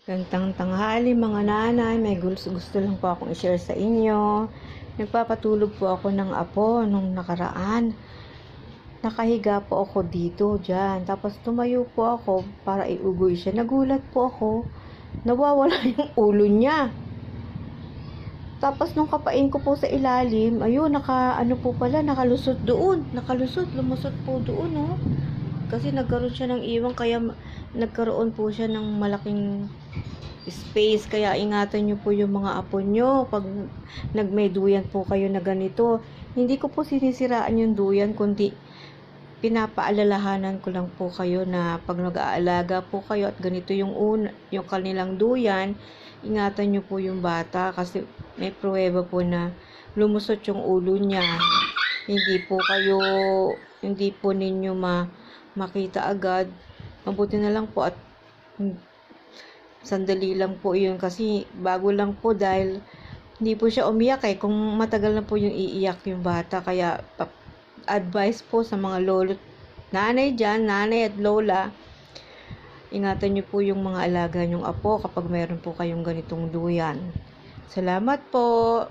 Gandang tanghali mga nanay, may gusto lang po akong i-share sa inyo. Nagpapatulog po ako ng apo nung nakaraan. Nakahiga po ako dito dyan. Tapos tumayo po ako para iugoy siya. Nagulat po ako. Nawawala yung ulo niya. Tapos nung kapain ko po sa ilalim, ayun, nakalusot doon. Lumusot po doon, oh. Kasi nagkaroon siya ng iwang, kaya nagkaroon po siya ng malaking space. Kaya ingatan nyo po yung mga apo nyo pag nagmay duyan po kayo na ganito. Hindi ko po sinisiraan yung duyan, kundi pinapaalalahanan ko lang po kayo na pag nag-aalaga po kayo at ganito yung kanilang duyan, ingatan nyo po yung bata kasi may pruweba po na lumusot yung ulo niya. Hindi po ninyo makita agad. Mabuti na lang po at sandali lang po yun kasi bago lang po, dahil hindi po siya umiyak kung matagal na po yung iiyak yung bata. Kaya advice po sa mga lolo, nanay dyan, nanay at lola, ingatan nyo po yung mga alaga nyong apo kapag meron po kayong ganitong duyan. Salamat po.